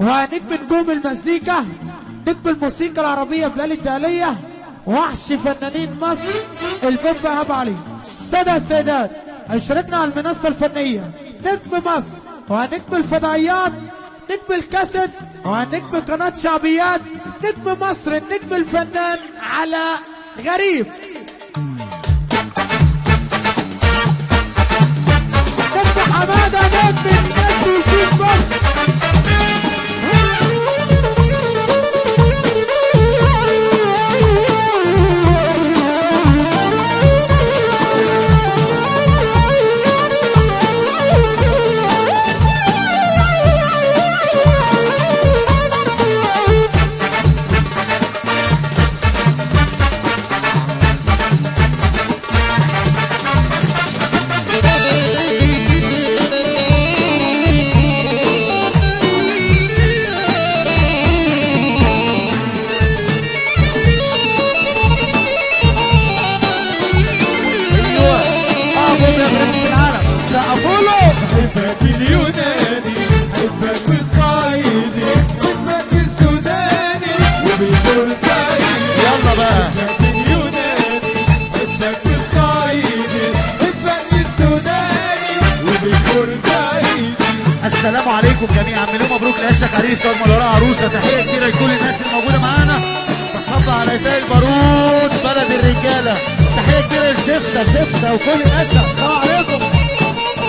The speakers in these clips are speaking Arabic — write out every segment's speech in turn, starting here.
ونجم نجوم المزيكا، نجم الموسيقى العربية بلال الدالية، وحش فنانين مصر البوب إيهاب علي. السادة السيدات، هيشاركنا على المنصة الفنية نجم مصر ونجم الفضائيات، نجم الكاسيت ونجم قناة شعبيات، نجم مصر النجم الفنان على غريب. نجم حمادة نجم النجم وشيك مصر. السلام عليكم جميعا، مليون مبروك لاشك عريس والمنورة عروسه. تحيه كبيره لكل الناس الموجوده معانا. بصب على ايتاي البارود بلد الرجاله. تحيه كبيره لسفته سفته وكل الناس. السلام عليكم،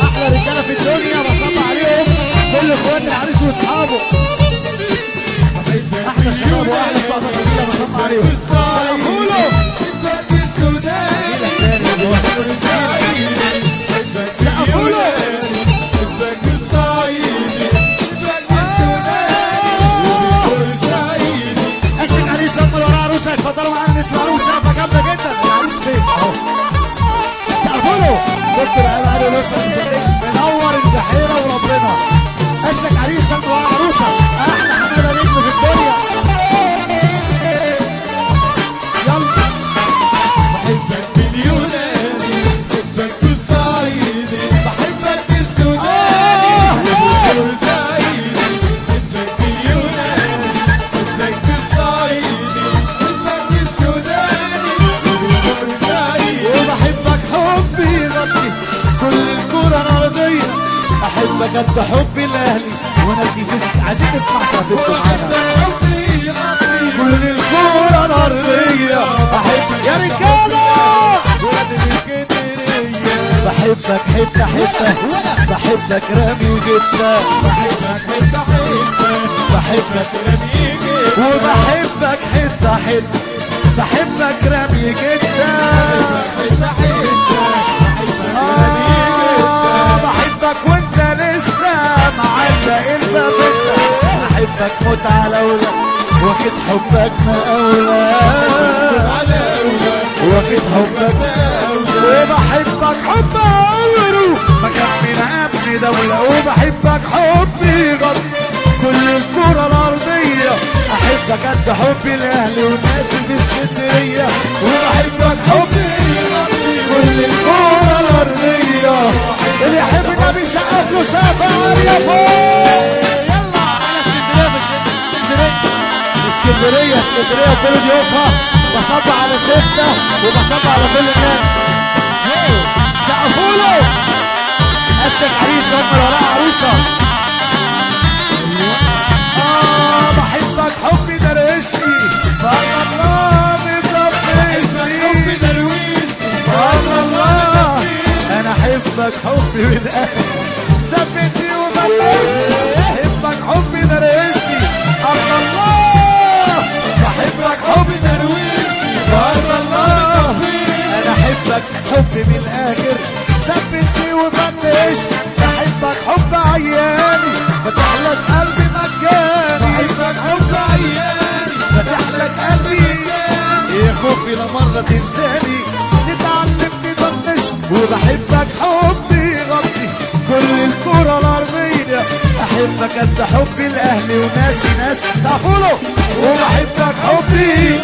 احلى رجاله في الدنيا. بصب عليهم كل اخوات العريس واصحابه، احلى شباب واحلى صحبه جميله. بصب عليهم. اتفضلوا معانا نسمع له سقفه جامده جدا. العريس فين؟ اهو سقفوا له. دكتور ايهاب علي منور البحيره وربنا. اشك عريس وعروسه، احلى حماده نجم في الدنيا. يلا بحبك باليوناني، بحبك بالصعيدي، بحبك بالسوداني، بالبورسعيدي. بحبك باليوناني، بحبك بالصعيدي، بحبك بالسوداني، بالبورسعيدي. وبحبك حبي يغطي كل الكره الارضيه. احبك قد حبي الاهلي وناسي عايزين نسمع صوتكم معانا. كل الكره الارضيه احبك يا رجاله. بحبك حته حته، بحبك رامي جدا، بحبك حته حته، بحبك رامي جدا، وبحبك حته حته، بحبك رامي جدا، حته حته، بحبك رامي جدا. بحبك وانت لسه معلق الباب. بحبك موت على اولى، واخد حبك مقاولة، واخد حبك مقاولة. وبحبك حب عمره ما كان من ابن دولة. وبحبك حبي غطي كل الكرة الارضية. احبك قد حبي الاهلي والناس في اسكندرية. وبحبك حبي غطي كل الكرة الارضية. اللي يحب النبي سقف له سقفة عالية فوق. يلا على اسكندرية، اسكندرية وكل ضيوفها. بصب على ستة وبصب على كل الناس. سقفوا له. اشك عريس هم وراء عروسة. بحبك حبي درويشني، فالله الله مطفشني. حبي درويشني، فالله الله. انا احبك حبي من اهلي، ثبتني وبلشني. احبك حبي درويشني، الله. بحبك حبي درويشني، الله. انا احبك حبي من الاخر، ثبتني وبلشني. بحبك حب عياني، فتح لك قلبي مجاني. بحبك حب عياني، فتح لك قلبي مجاني. يا خوفي لمرة تنساني، نتعلم نطنش. وبحبك حبي يغطي كل الكرة الارضية. احبك قد حبي الاهلي وناسي ناس. سقفوله. وبحبك حبي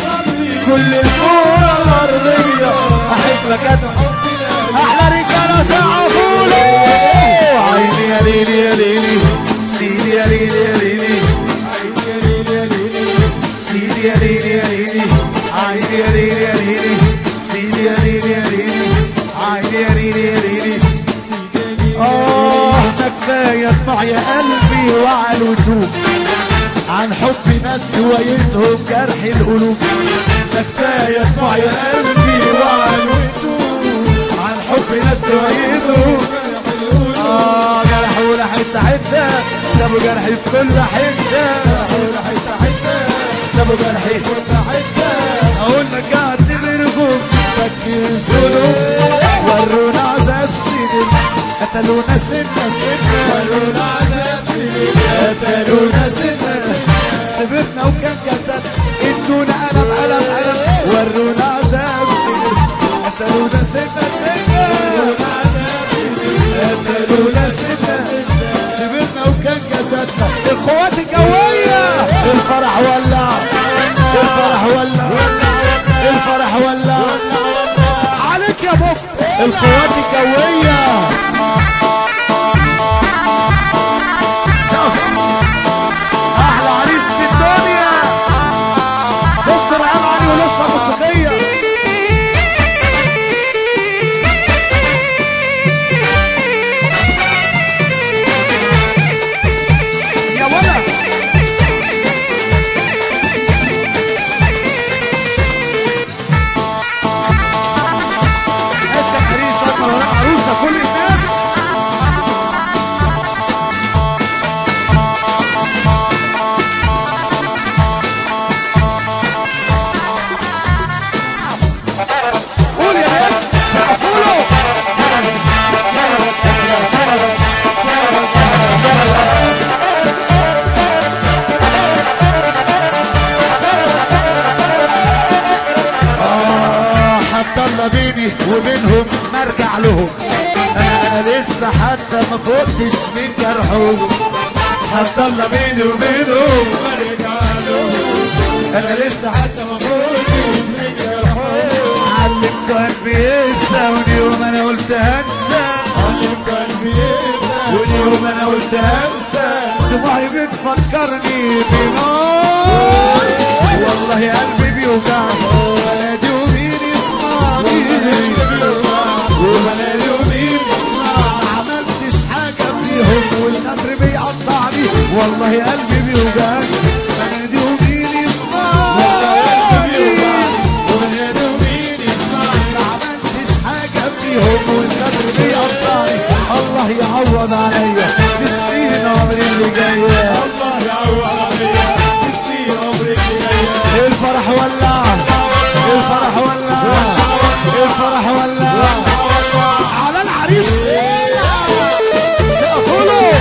كل الكرة الارضية. احبك قد حبي الاهلي. احلى رجالة سقفوله. عيني يا ليلي يا ليلي، سيدي يا ليلي يا ليلي. وتوب عن حب ناس هوايتهم جرح القلوب. ده كفايه دموع يا قلبي وعن وتوب عن حب ناس هوايتهم جرحونا حته حته سابوا جرحي في كل حته جرحونا حته حته سابوا جرحي في كل حته. اقول لك اعتبركم تكفير الظلم ورونا عذاب سنين قتلونا سنة ورونا عذاب سنين قتلونا سنة سبتنا وكان جسد ادونا قلم قلم قلم ورونا عذاب سنين قتلونا سنة ورونا عذاب سنين قتلونا سنة سبتنا وكان جسدنا. القوات الجوية الفرح ولع الفرح ولع الفرح ولع عليك يا بوب. القوات الجوية احلى عريس في الدنيا دكتور علي ولسه موسيقية. يا ولد اسم عريس اكبر وراء عروسة كل الناس. قول يا عيال سقفوله. حتى الله بيني وبينهم ما ارجع لهم. انا لسه حتى ما فقتش من جرحهم. حتى الله بيني وبينهم ما ارجع لهم. انا لسه حتى ما فقتش من جرحهم. علمت قلبي يساوني وما انا قلت هنسى. علمت قلبي يساوني وما انا قلت هنسى. دموعي بتفكرني بنار والله قلبي بيوجعني بلدي ومين يسمعني وبلدي ومين يسمعني. ما عملتش حاجة فيهم والقدر بيقطعني والله قلبي بيوجعني بلدي ومين يسمعني وبلدي ومين يسمعني. ما عملتش حاجة فيهم والقدر بيقطعني. الله يعوض عليا في سنين عمري اللي جاية. الله يعوض عليا في سنين عمري اللي جاية. الفرح ولع الفرح ولع الفرح ولع على العريس سقفوله.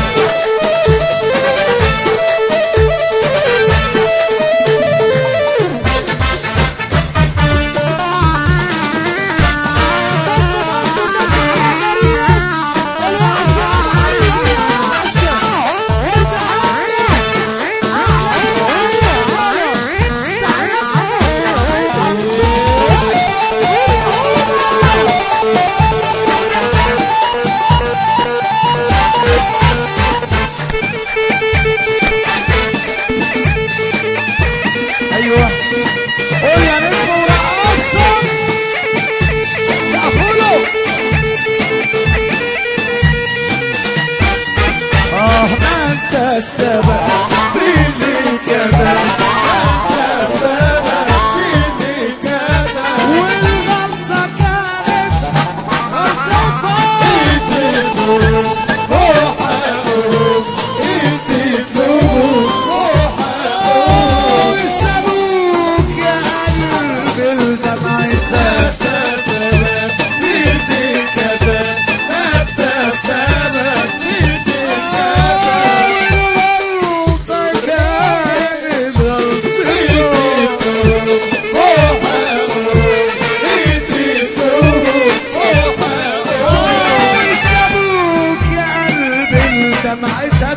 ايوه قول يا نجم ورقصهم سقفوله. ما انت السبب في اللي كذا. انت السبب في اللي كذا والغلطة كانت غلطة روحهم يتطلبوا روحهم ويسابوك يا قلبي الدمعة. السبب في اللي كذا انت السبب في اللي كذا والغلطة كانت غلطتهم روحهم يتطلبوا روحهم ويسابوك يا قلبي الدمعة.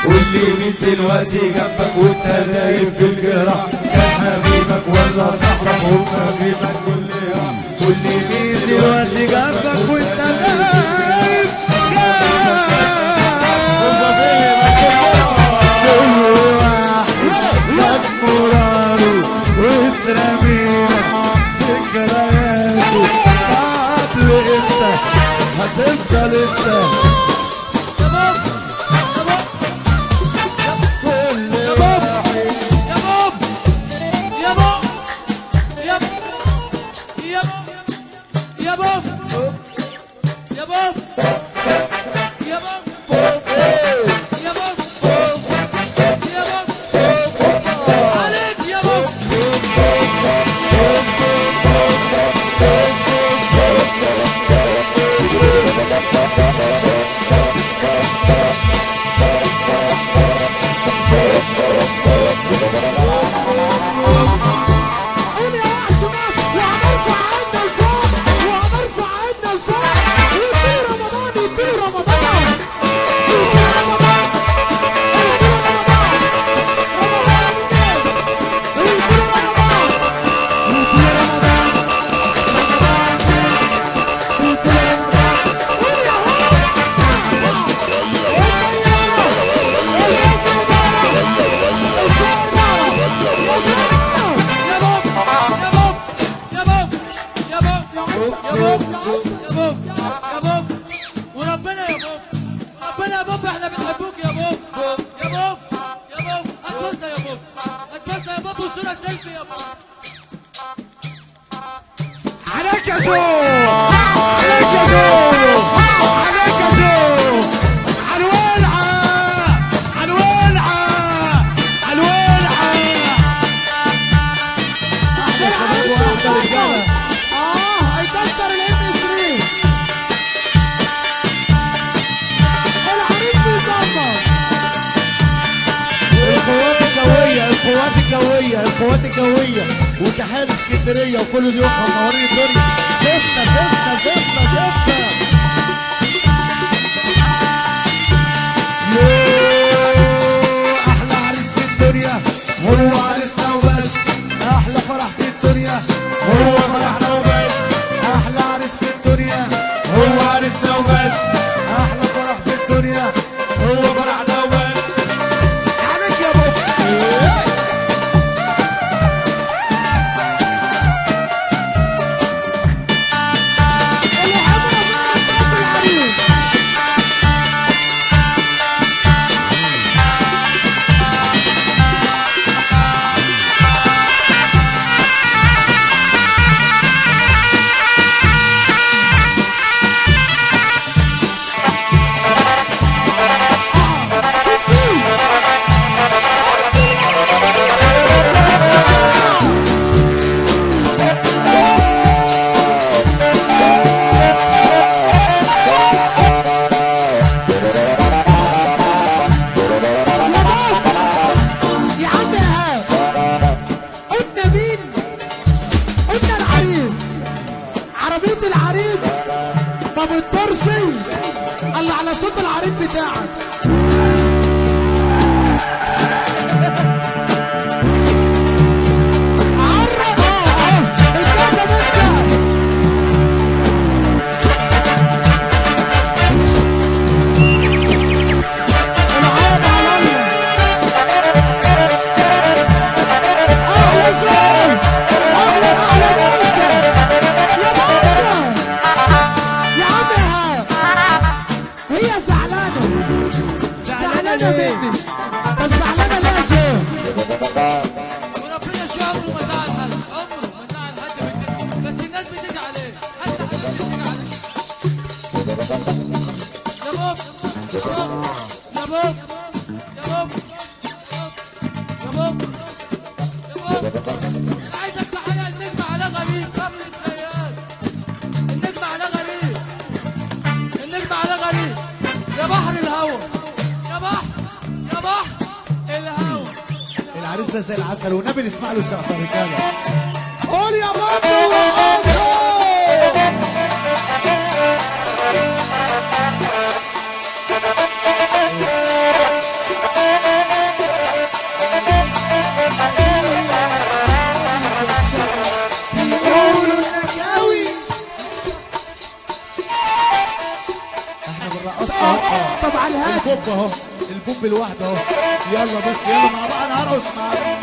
واللي مين دلوقتي جنبك وانت نايم في الجراح كان حبيبك ولا صاحبك وحبيبك واللي مين دلوقتي جنبك وانت نايم كل واحد خد مراده واترمينا ذكرياته. قبل انت هتفضل انت يا جو، عليك يا جو، عليك يا جو. حنولعة حنولعة حنولعة. احلى شباب واحلى رجالة. هيكسر الام 3. العريس بيظبط. القوات الجوية، القوات الجوية، القوات الجوية وتحية اسكندرية وكل ضيوفها منورين الدنيا. زفنا زفنا زفنا زفنا. يوه أحلى عريس في الدنيا هو عريسنا وبس. أحلى فرح في الدنيا هو فرحنا وبس. أحلى عريس في الدنيا هو عريسنا وبس. أحلى فرح في الدنيا هو فرحنا وبس. عليك يا بابا. ما بتطرش الا على صوت العريض بتاعك. عرق الكعبة بس. العرض على الله. اهلا شوي. اهلا اهلا موسى. يا موسى يا عم هي زعلانة مني. طب زعلانة ليه يا شيخ؟ وربنا شو عمره ما زعل حد، عمره ما زعل حد من كده، بس الناس بتيجي عليه، حتى حد بتيجي عليه. يا بوب يا بوب يا بوب يا بوب يا بوب يا بوب. انا عايزك تحيي النجم على غريب قبل الخيال. النجم على غريب، النجم على غريب. يا بحر الهوى، يا بحر يا بحر الهوى. العريس ده زي العسل والنبي نسمع له سقفة رجالة. قول يا بابا. بيقولوا انك قوي. احنا بنرقص اهو. طب على الهادي. البوب اهو، البوب لوحده اهو. يلا بس يلا مع بعض هرقص معاك.